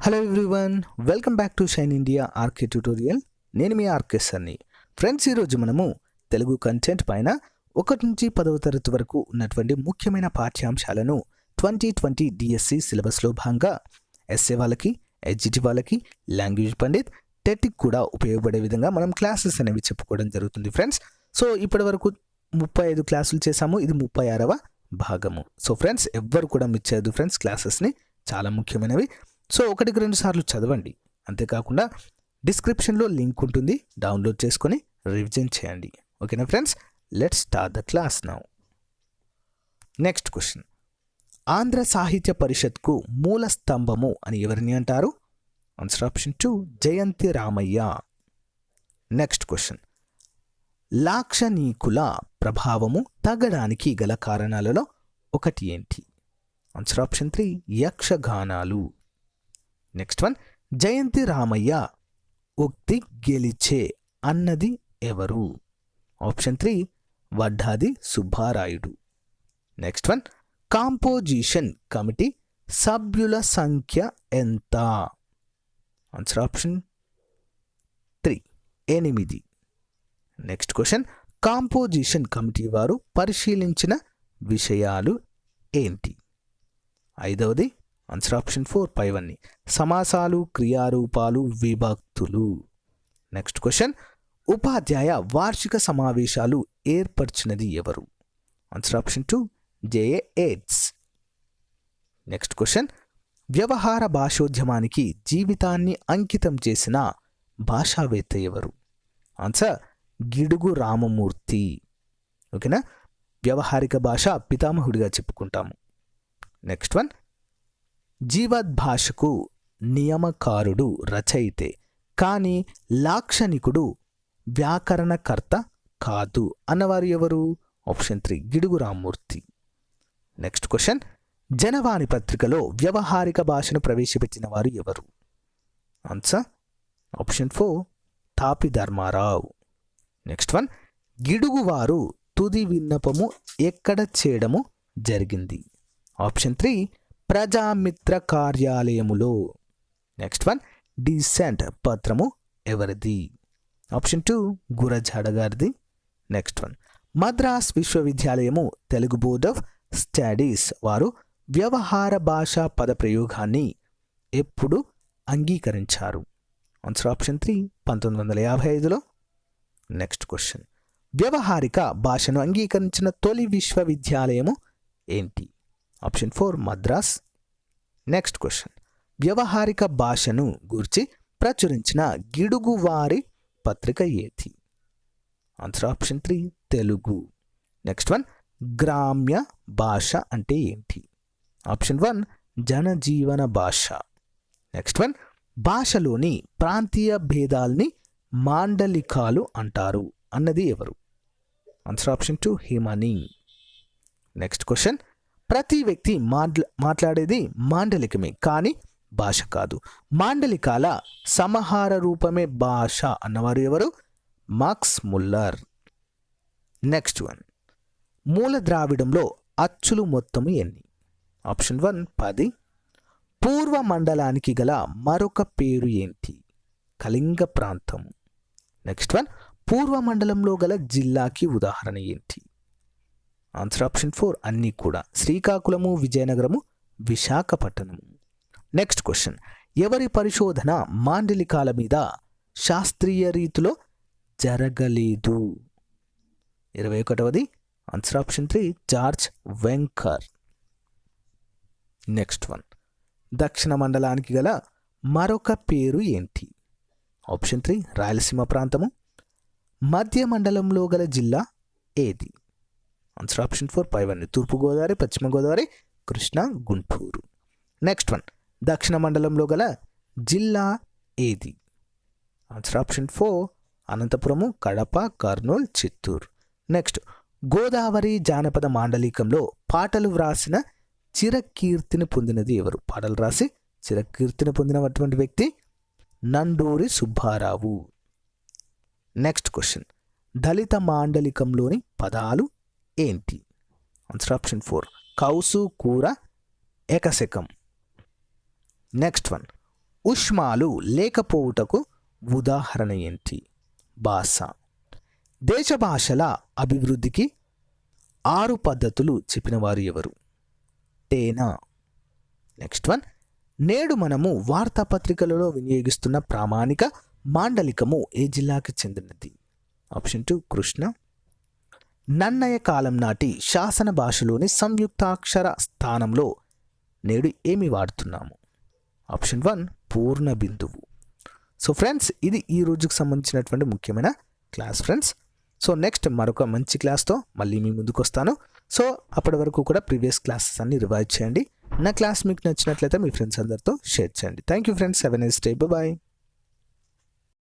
Hello everyone, welcome back to Shine India RK tutorial. నేను మీ RK సార్ని. Friends, ఈరోజు మనము తెలుగు కంటెంట్ పైన 1 నుంచి 10వ తరగతి వరకు ఉన్నటువంటి ముఖ్యమైన పాఠ్యాంశాలను 2020 DSC సిలబస్లో భాగంగా ఎస్ఏ వాళ్ళకి, SGT వాళ్ళకి, లాంగ్వేజ్ పండిత్, టెట్కి కూడా ఉపయోగపడే విధంగా మనం క్లాసెస్ అనేవి చెప్పుకోవడం జరుగుతుంది ఫ్రెండ్స్. సో ఇప్పటి వరకు 35 క్లాసులు చేసాము. ఇది 36వ భాగము. సో ఫ్రెండ్స్, ఎవ్వరు కూడా మిస్ చేయదు ఫ్రెండ్స్ క్లాసెస్ని, చాలా ముఖ్యమైనవి. సో 1-2 సార్లు చదవండి. అంతేకాకుండా డిస్క్రిప్షన్లో లింక్ ఉంటుంది, డౌన్లోడ్ చేసుకొని రివిజన్ చేయండి. ఓకేనా friends, let's start the class now. Next question, Andhra సాహిత్య పరిషత్కు మూల స్తంభము అని ఎవరిని అంటారు? ఆన్సర్ ఆప్షన్ 2 జయంతి రామయ్య. నెక్స్ట్ క్వశ్చన్, లాక్షణికుల ప్రభావము తగ్గడానికి గల కారణాలలో ఒకటి ఏంటి? Answer option 3 యక్షగానాలు. నెక్స్ట్ వన్, జయంతి రామయ్య ఉక్తి గెలిచే అన్నది ఎవరు? Option 3 Vaddadi Subbarayudu. Next one, composition committee సభ్యుల సంఖ్య ఎంత? Answer option 3 8. Next question, composition committee వారు పరిశీలించిన విషయాలు ఏంటి? 5వది ఆన్సర్ ఆప్షన్ 4 పైవన్నీ సమాసాలు, క్రియారూపాలు, విభక్తులు. నెక్స్ట్ క్వశ్చన్, ఉపాధ్యాయ వార్షిక సమావేశాలు ఏర్పరిచినది ఎవరు? ఆన్సర్ ఆప్షన్ 2 జేఏ ఎయిడ్స్. నెక్స్ట్ క్వశ్చన్, వ్యవహార భాషోద్యమానికి జీవితాన్ని అంకితం చేసిన భాషావేత్త ఎవరు? ఆన్సర్ గిడుగు రామమూర్తి. ఓకేనా, వ్యవహారిక భాష పితామహుడిగా చెప్పుకుంటాము. నెక్స్ట్ వన్, జీవద్భాషకు నియమకారుడు రచయితే, కానీ లాక్షణికుడు వ్యాకరణకర్త కాదు అన్నవారు ఎవరు? Option 3 Gidugu Ramamurthy. Next question, Janavani పత్రికలో వ్యవహారిక భాషను ప్రవేశపెట్టిన వారు ఎవరు? Answer option 4 Tapi Dharmarao. Next one, గిడుగువారు తుది విన్నపము ఎక్కడ చేయడము జరిగింది? ఆప్షన్ 3 ప్రజామిత్ర కార్యాలయములో. నెక్స్ట్ వన్, డీసెంట్ పత్రము ఎవరిది? ఆప్షన్ 2 గురజాడ గారిది. నెక్స్ట్ వన్, మద్రాస్ విశ్వవిద్యాలయము తెలుగు బోర్డ్ ఆఫ్ స్టడీస్ వారు వ్యవహార భాషా పద ప్రయోగాన్ని ఎప్పుడు అంగీకరించారు? ఆన్సర్ ఆప్షన్ 3 1955లో. నెక్స్ట్ క్వశ్చన్, వ్యవహారిక భాషను అంగీకరించిన తొలి విశ్వవిద్యాలయము ఏంటి? ఆప్షన్ 4 మద్రాస్. నెక్స్ట్ క్వశ్చన్, వ్యవహారిక భాషను గూర్చి ప్రచురించిన గిడుగువారి పత్రిక ఏది? Answer option 3 Telugu. Next one, గ్రామ్య భాష అంటే ఏంటి? ఆప్షన్ 1 జనజీవన భాష. నెక్స్ట్ వన్, భాషలోని ప్రాంతీయ భేదాల్ని మాండలికాలు అంటారు అన్నది ఎవరు? Answer option 2 Himani. Next question, ప్రతి వ్యక్తి మాట్లాడేది మాండలికమే కానీ భాష కాదు, మాండలికాల సమాహార రూపమే భాష అన్నవారు ఎవరు? Max Muller. నెక్స్ట్ వన్, మూల ద్రావిడంలో అచ్చులు మొత్తము ఎన్ని? ఆప్షన్ 1 10. పూర్వ మండలానికి గల మరొక పేరు ఏంటి? కళింగ ప్రాంతం. నెక్స్ట్ వన్, పూర్వ మండలంలో గల జిల్లాకి ఉదాహరణ ఏంటి? ఆన్సర్ ఆప్షన్ 4 అన్నీ కూడా శ్రీకాకుళము, విజయనగరము, విశాఖపట్నము. నెక్స్ట్ క్వశ్చన్, ఎవరి పరిశోధన మాండలికాల మీద శాస్త్రీయ రీతిలో జరగలేదు? 21వది answer option 3 George Wenker. Next one, దక్షిణ మండలానికి గల మరొక పేరు ఏంటి? ఆప్షన్ 3 రాయలసీమ ప్రాంతము. మధ్య మండలంలో గల జిల్లా ఏది? ఆన్సర్ ఆప్షన్ 4 పైవన్నీ తూర్పుగోదావరి, పశ్చిమ గోదావరి, కృష్ణా, గుంటూరు. నెక్స్ట్ వన్, దక్షిణ మండలంలో గల జిల్లా ఏది? Answer option 4 Anantapuram, Kadapa, Kurnool, Chittoor. Next, Godavari జానపద మాండలికంలో పాటలు వ్రాసిన చిరకీర్తిని పొందినది ఎవరు? పాటలు రాసి చిరకీర్తిని పొందినటువంటి వ్యక్తి నండూరి సుబ్బారావు. నెక్స్ట్ క్వశ్చన్, దళిత మాండలికంలోని పదాలు ఏంటి? ఆన్సర్ ఆప్షన్ 4 కౌసు, కూర, ఏకశకం. నెక్స్ట్ వన్, ఉష్మాలు లేకపోవుటకు ఉదాహరణ ఏంటి? భాష. దేశ భాషల అభివృద్ధికి 6 పద్ధతులు చెప్పిన వారు ఎవరు? టేనా. నెక్స్ట్ వన్, నేడు మనము వార్తాపత్రికలలో వినియోగిస్తున్న ప్రామాణిక మాండలికము ఏ జిల్లాకి చెందినది? ఆప్షన్ 2 కృష్ణ. నన్నయ కాలం నాటి శాసన భాషలోని సంయుక్తాక్షర స్థానంలో నేడు ఏమి వాడుతున్నాము? ఆప్షన్ 1 పూర్ణ బిందువు. సో ఫ్రెండ్స్, ఇది ఈ రోజుకు సంబంధించినటువంటి ముఖ్యమైన క్లాస్ ఫ్రెండ్స్. సో నెక్స్ట్ మరొక మంచి క్లాస్తో మళ్ళీ మీ ముందుకు వస్తాను. సో అప్పటి వరకు కూడా ప్రీవియస్ క్లాసెస్ అన్ని రివైజ్ చేయండి. నా క్లాస్ మీకు నచ్చినట్లయితే మీ ఫ్రెండ్స్ అందరితో షేర్ చేయండి. Thank you friends. Have a nice day. Bye.